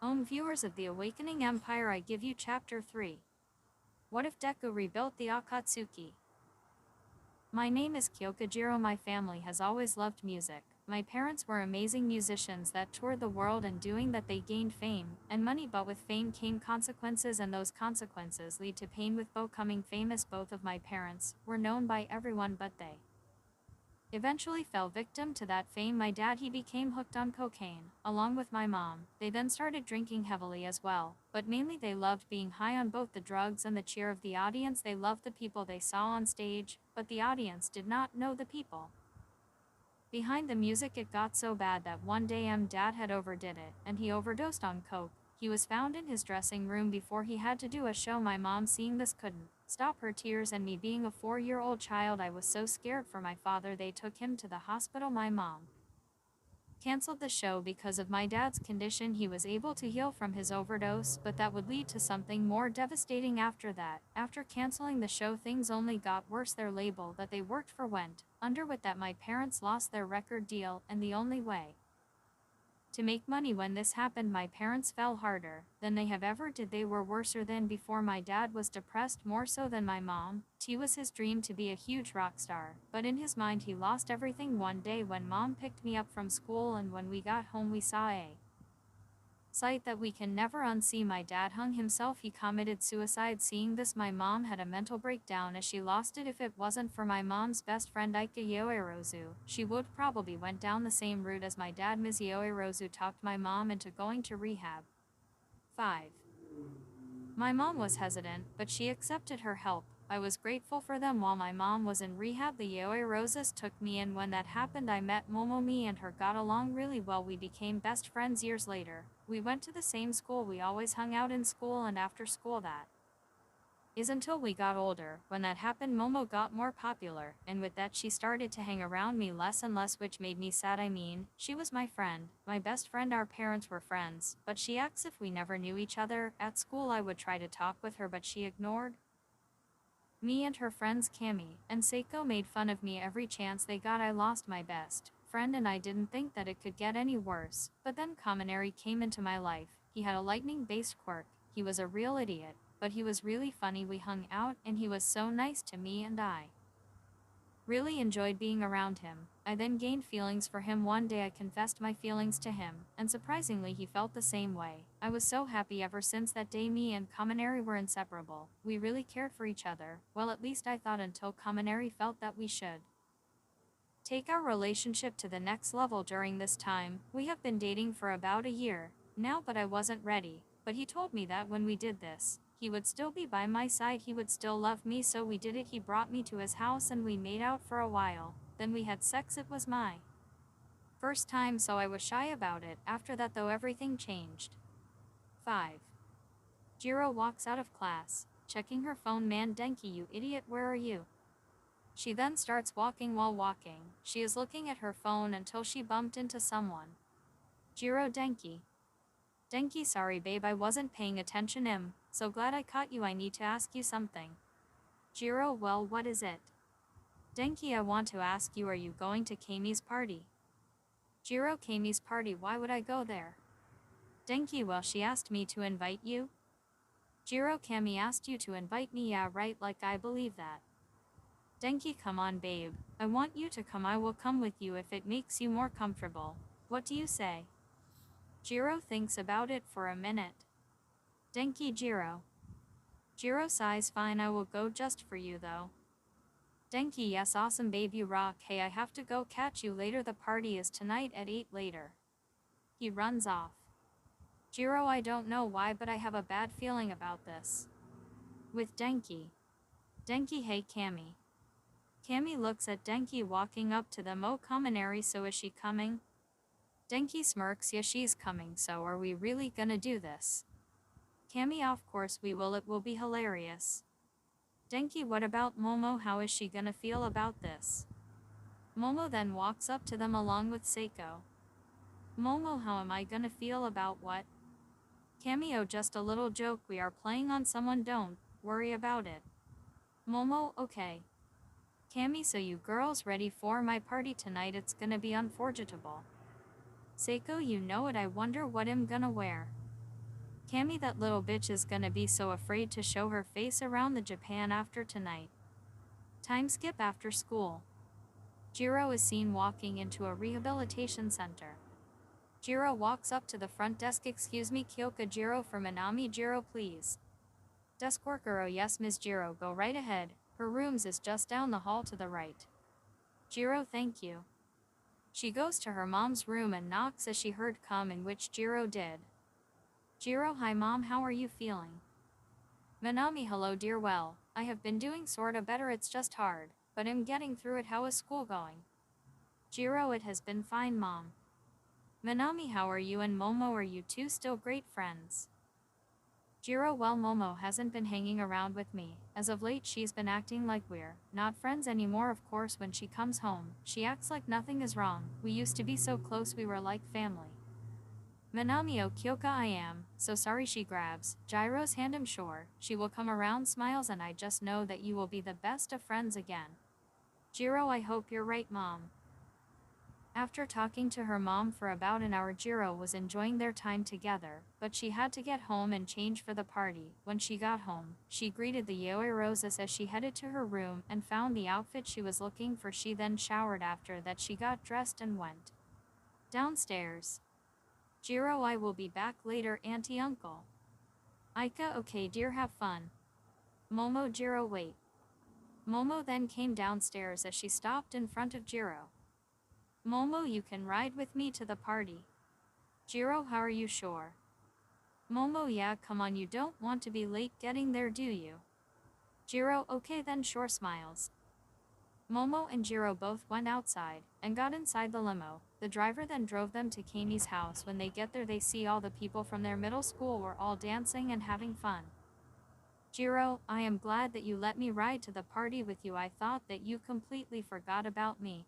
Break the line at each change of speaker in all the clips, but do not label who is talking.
Viewers of the Awakening Empire, I give you Chapter 3. What if Deku rebuilt the Akatsuki? My name is Jiro. My family has always loved music. My parents were amazing musicians that toured the world, and doing that they gained fame and money, but with fame came consequences, and those consequences lead to pain. With becoming famous, both of my parents were known by everyone, but they eventually fell victim to that fame. My dad, he became hooked on cocaine, along with my mom. They then started drinking heavily as well, but mainly they loved being high on both the drugs and the cheer of the audience. They loved the people they saw on stage, but the audience did not know the people behind the music. It got so bad that one day dad had overdid it, and he overdosed on coke. He was found in his dressing room before he had to do a show. My mom, seeing this, couldn't stop her tears, and me being a 4-year-old child, I was so scared for my father. They took him to the hospital. My mom canceled the show because of my dad's condition. He was able to heal from his overdose, but that would lead to something more devastating after that. After canceling the show, things only got worse. Their label that they worked for went under. With that, my parents lost their record deal, and the only way to make money when this happened, my parents fell harder than they have ever did. They were worser than before. My dad was depressed more so than my mom. It was his dream to be a huge rock star, but in his mind he lost everything. One day when mom picked me up from school, and when we got home, we saw a sight that we can never unsee. My dad hung himself. He committed suicide. Seeing this, my mom had a mental breakdown as she lost it. If it wasn't for my mom's best friend Ike Yoirozu, she would probably went down the same route as my dad. Ms. Yoirozu talked my mom into going to rehab. 5. My mom was hesitant, but she accepted her help. I was grateful for them. While my mom was in rehab, the Yoi Roses took me in. When that happened, I met Momo. Me and her got along really well. We became best friends years later. We went to the same school. We always hung out in school and after school. That is until we got older. When that happened, Momo got more popular, and with that she started to hang around me less and less, which made me sad. I mean, she was my friend, my best friend. Our parents were friends, but she acts if we never knew each other. At school I would try to talk with her, but she ignored me, and her friends Cami and Seiko made fun of me every chance they got. I lost my best friend, and I didn't think that it could get any worse. But then Kaminari came into my life. He had a lightning-based quirk. He was a real idiot, but he was really funny. We hung out, and he was so nice to me, and I really enjoyed being around him. I then gained feelings for him. One day I confessed my feelings to him, and surprisingly he felt the same way. I was so happy. Ever since that day, me and Kaminari were inseparable. We really cared for each other. Well, at least I thought, until Kaminari felt that we should take our relationship to the next level. During this time, we have been dating for about a year now, but I wasn't ready. But he told me that when we did this, he would still be by my side. He would still love me, so we did it. He brought me to his house and we made out for a while. Then we had sex. It was my first time, so I was shy about it. After that though, everything changed. 5. Jiro walks out of class, checking her phone. Man, Denki, you idiot, where are you? She then starts walking. While walking, she is looking at her phone until she bumped into someone. Jiro, Denki. Denki, sorry babe, I wasn't paying attention. So glad I caught you. I need to ask you something. Jiro, well, what is it? Denki, I want to ask you, are you going to Kami's party? Jiro, Kami's party? Why would I go there? Denki, well, she asked me to invite you. Jiro, Kami asked you to invite me? Yeah, right, like I believe that. Denki, come on babe, I want you to come. I will come with you if it makes you more comfortable. What do you say? Jiro thinks about it for a minute. Denki, Jiro. Jiro sighs. Fine, I will go just for you though. Denki, yes, awesome babe, you rock. Hey, I have to go. Catch you later. The party is tonight at 8 later. He runs off. Jiro, I don't know why, but I have a bad feeling about this. With Denki. Denki, hey Kami. Kami looks at Denki walking up to them. Oh, Kaminari, so is she coming? Denki smirks. Yeah, she's coming. So are we really gonna do this? Kami, of course we will. It will be hilarious. Denki, what about Momo? How is she gonna feel about this? Momo then walks up to them along with Seiko. Momo, how am I gonna feel about what? Kami, oh, just a little joke. We are playing on someone. Don't worry about it. Momo, okay. Kami, so you girls ready for my party tonight? It's gonna be unforgettable. Seiko, you know it. I wonder what I'm gonna wear. Cammy, that little bitch is gonna be so afraid to show her face around the Japan after tonight. Time skip after school. Jiro is seen walking into a rehabilitation center. Jiro walks up to the front desk. Excuse me, Kyoka. Jiro for Minami. Jiro, please. Desk worker, oh yes, Ms. Jiro, go right ahead. Her rooms is just down the hall to the right. Jiro, thank you. She goes to her mom's room and knocks as she heard come, in which Jiro did. Jiro, hi mom, how are you feeling? Minami, hello dear, well, I have been doing sorta better, it's just hard, but I'm getting through it. How is school going? Jiro, it has been fine mom. Minami, how are you and Momo, are you two still great friends? Jiro, well, Momo hasn't been hanging around with me. As of late she's been acting like we're not friends anymore. Of course when she comes home, she acts like nothing is wrong. We used to be so close, we were like family. Minami, oh Kyoka, I am so sorry. She grabs Jiro's hand. I'm sure she will come around, smiles, and I just know that you will be the best of friends again. Jiro, I hope you're right mom. After talking to her mom for about an hour, Jiro was enjoying their time together, but she had to get home and change for the party. When she got home, she greeted the yaoi roses as she headed to her room and found the outfit she was looking for. She then showered. After that she got dressed and went downstairs. Jiro, I will be back later, auntie uncle. Aika, okay dear, have fun. Momo, Jiro, wait. Momo then came downstairs as she stopped in front of Jiro. Momo, you can ride with me to the party. Jiro, how are you sure? Momo, yeah, come on, you don't want to be late getting there, do you? Jiro, okay then, sure, smiles. Momo and Jiro both went outside and got inside the limo. The driver then drove them to Kami's house. When they get there they see all the people from their middle school were all dancing and having fun. Jiro, I am glad that you let me ride to the party with you. I thought that you completely forgot about me.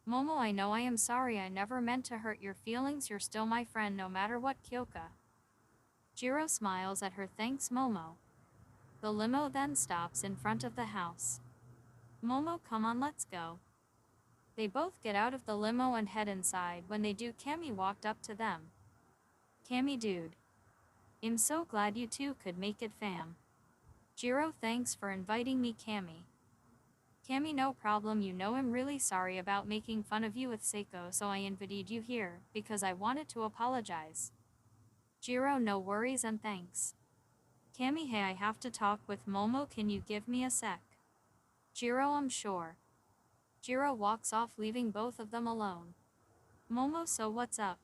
Momo, I know, I am sorry, I never meant to hurt your feelings. You're still my friend no matter what, Kyoka. Jiro smiles at her. Thanks, Momo. The limo then stops in front of the house. Momo, come on, let's go. They both get out of the limo and head inside. When they do, Kami walked up to them. Kami, dude. I'm so glad you two could make it, fam. Jiro, thanks for inviting me, Kami. Kami, no problem, you know I'm really sorry about making fun of you with Seiko, so I invited you here, because I wanted to apologize. Jiro, no worries and thanks. Kami, hey, I have to talk with Momo, can you give me a sec? Jiro, I'm sure. Jiro walks off, leaving both of them alone. Momo, so what's up?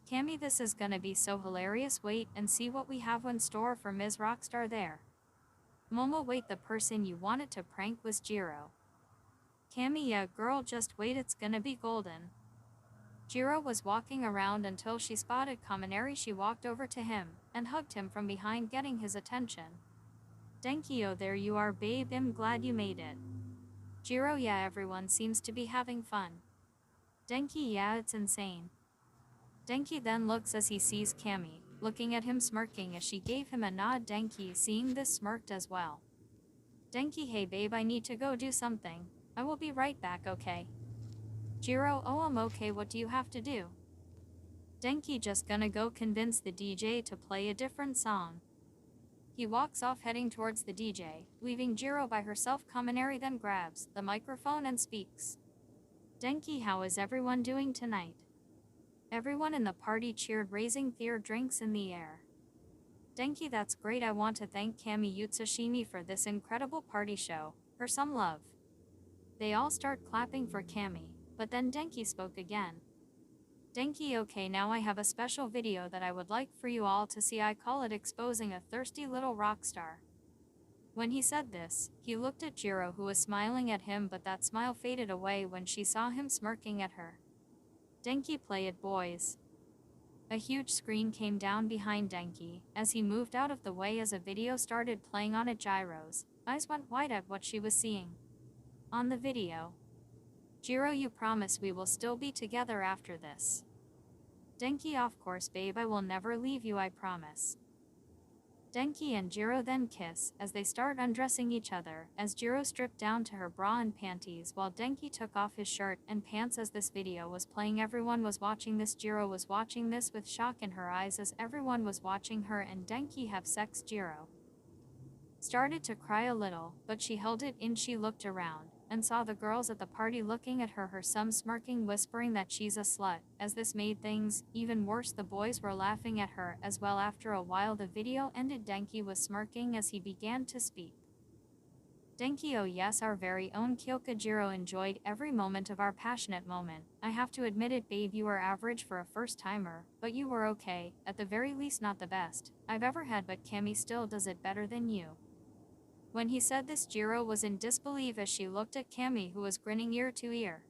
Kami, this is gonna be so hilarious, wait and see what we have in store for Ms. Rockstar there. Momo, wait, the person you wanted to prank was Jiro. Kami, yeah girl, just wait, it's gonna be golden. Jiro was walking around until she spotted Kaminari. She walked over to him and hugged him from behind, getting his attention. Denki, oh there you are babe, I'm glad you made it. Jiro, yeah, everyone seems to be having fun. Denki, yeah, it's insane. Denki then looks as he sees Kami, looking at him smirking as she gave him a nod. Denki, seeing this, smirked as well. Denki, hey babe, I need to go do something. I will be right back, okay? Jiro, oh I'm okay, what do you have to do? Denki, just gonna go convince the DJ to play a different song. He walks off heading towards the DJ, leaving Jiro by herself. Kaminari then grabs the microphone and speaks. Denki, how is everyone doing tonight? Everyone in the party cheered, raising their drinks in the air. Denki, that's great, I want to thank Kami Yutsushimi for this incredible party show, her some love. They all start clapping for Kami, but then Denki spoke again. Denki, okay, now I have a special video that I would like for you all to see. I call it Exposing a Thirsty Little Rockstar. When he said this, he looked at Jiro, who was smiling at him, but that smile faded away when she saw him smirking at her. Denki, play it boys. A huge screen came down behind Denki as he moved out of the way as a video started playing on it. Jiro's eyes went wide at what she was seeing on the video. Jiro, you promise we will still be together after this? Denki, of course babe, I will never leave you, I promise. Denki and Jiro then kiss, as they start undressing each other, as Jiro stripped down to her bra and panties while Denki took off his shirt and pants. As this video was playing, everyone was watching this. Jiro was watching this with shock in her eyes as everyone was watching her and Denki have sex. Jiro started to cry a little, but she held it in. She looked around and saw the girls at the party looking at her, some smirking, whispering that she's a slut. As this made things even worse, the boys were laughing at her as well. After a while the video ended. Denki was smirking as he began to speak. Denki, oh yes, our very own Kyoka. Jiro enjoyed every moment of our passionate moment. I have to admit it, babe, you were average for a first-timer, but you were okay, at the very least not the best I've ever had, but Cammy still does it better than you. When he said this, Jiro was in disbelief as she looked at Cammy, who was grinning ear to ear.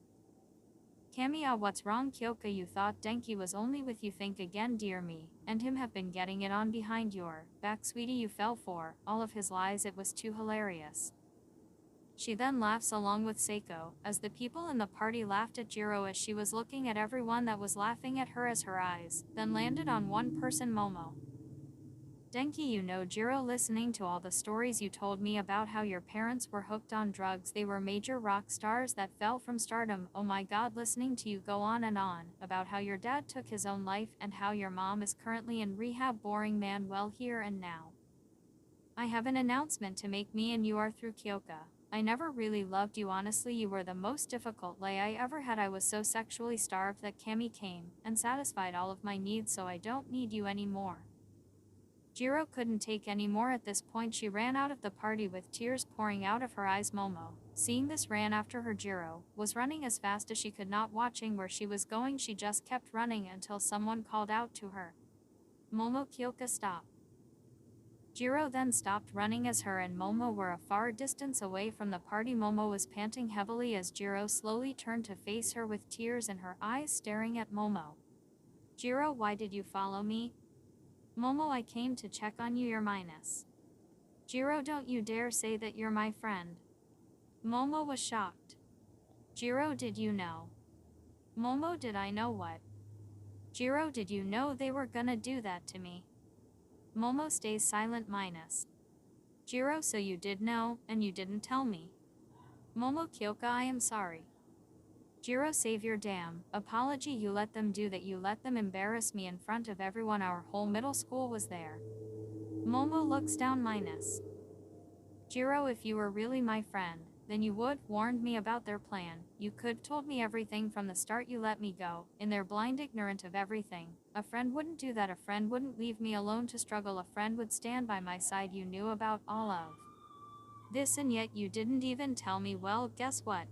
Cammy, ah, what's wrong, Kyoka? You thought Denki was only with you? Think again, dear me, and him have been getting it on behind your back, sweetie. You fell for all of his lies. It was too hilarious. She then laughs along with Seiko, as the people in the party laughed at Jiro as she was looking at everyone that was laughing at her, as her eyes then landed on one person, Momo. Denki, you know, Jiro, listening to all the stories you told me about how your parents were hooked on drugs, they were major rock stars that fell from stardom. Oh my god, listening to you go on and on about how your dad took his own life and how your mom is currently in rehab. Boring man. Well, here and now I have an announcement to make. Me and you are through, Kyoka. I never really loved you, honestly. You were the most difficult lay I ever had. I was so sexually starved that Cammy came and satisfied all of my needs, so I don't need you anymore. Jiro couldn't take any more at this point. She ran out of the party with tears pouring out of her eyes. Momo, seeing this, ran after her. Jiro was running as fast as she could, not watching where she was going. She just kept running until someone called out to her, Momo, Kyoka, stop. Jiro then stopped running as her and Momo were a far distance away from the party. Momo was panting heavily as Jiro slowly turned to face her with tears in her eyes, staring at Momo. Jiro, why did you follow me? Momo, I came to check on you. You're minus. Jiro, don't you dare say that you're my friend. Momo was shocked. Jiro, did you know? Momo, did I know what? Jiro, did you know they were gonna do that to me? Momo stays silent. Minus. Jiro, so you did know, and you didn't tell me. Momo, Kyoka, I am sorry. Jiro, save your damn apology. You let them do that. You let them embarrass me in front of everyone. Our whole middle school was there. Momo looks down. Minus. Jiro, if you were really my friend, then you would warned me about their plan. You could told me everything from the start. You let me go in there blind, ignorant of everything. A friend wouldn't do that. A friend wouldn't leave me alone to struggle. A friend would stand by my side. You knew about all of this and yet you didn't even tell me. Well, guess what?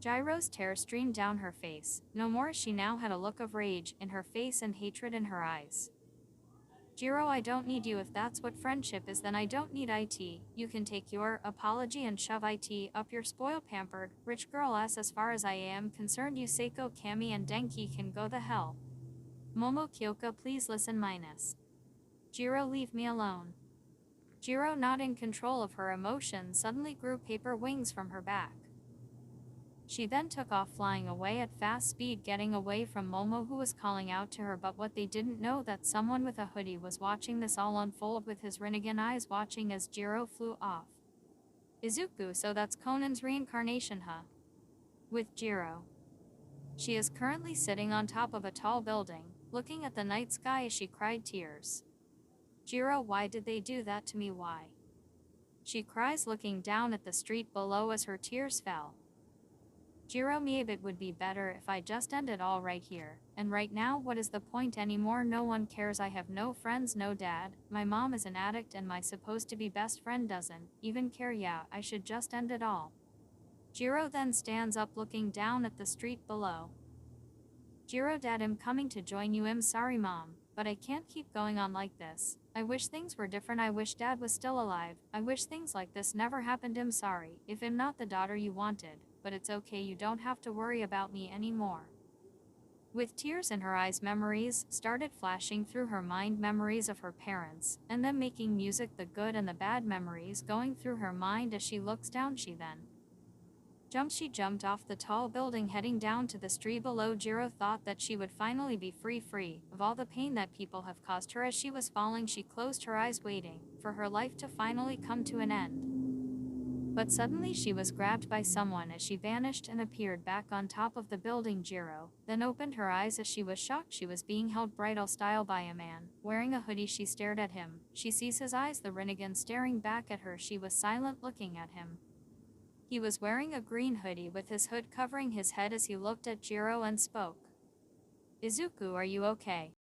Jiro's tear streamed down her face. No more. She now had a look of rage in her face and hatred in her eyes. Jiro, I don't need you. If that's what friendship is, then I don't need it. You can take your apology and shove it up your spoiled, pampered, rich girl ass. As far as I am concerned, you, Seiko, Cammy, and Denki can go the hell. Momo, Kyoka, please listen. Minus. Jiro, leave me alone. Jiro, not in control of her emotions, suddenly grew paper wings from her back. She then took off, flying away at fast speed, getting away from Momo, who was calling out to her. But what they didn't know that someone with a hoodie was watching this all unfold with his Rinnegan eyes, watching as Jiro flew off. Izuku, so that's Conan's reincarnation, huh? With Jiro. She is currently sitting on top of a tall building, looking at the night sky as she cried tears. Jiro, why did they do that to me? Why? She cries, looking down at the street below as her tears fell. Jiro, maybe it would be better if I just end it all right here and right now. What is the point anymore? No one cares. I have no friends, no dad. My mom is an addict and my supposed to be best friend doesn't even care. Yeah, I should just end it all. Jiro then stands up, looking down at the street below. Jiro, dad, I'm coming to join you. I'm sorry, mom, but I can't keep going on like this. I wish things were different. I wish dad was still alive. I wish things like this never happened. I'm sorry if I'm not the daughter you wanted, but it's okay. You don't have to worry about me anymore. With tears in her eyes, memories started flashing through her mind, memories of her parents, and them making music, the good and the bad memories going through her mind as she looks down. She then She jumped off the tall building heading down to the street below. Jiro thought that she would finally be free of all the pain that people have caused her. As she was falling, she closed her eyes waiting for her life to finally come to an end. But suddenly she was grabbed by someone as she vanished and appeared back on top of the building. Jiro then opened her eyes as she was shocked. She was being held bridal style by a man wearing a hoodie. She stared at him. She sees his eyes, the Rinnegan staring back at her. She was silent, looking at him. He was wearing a green hoodie with his hood covering his head as he looked at Jiro and spoke. "Izuku, are you okay?"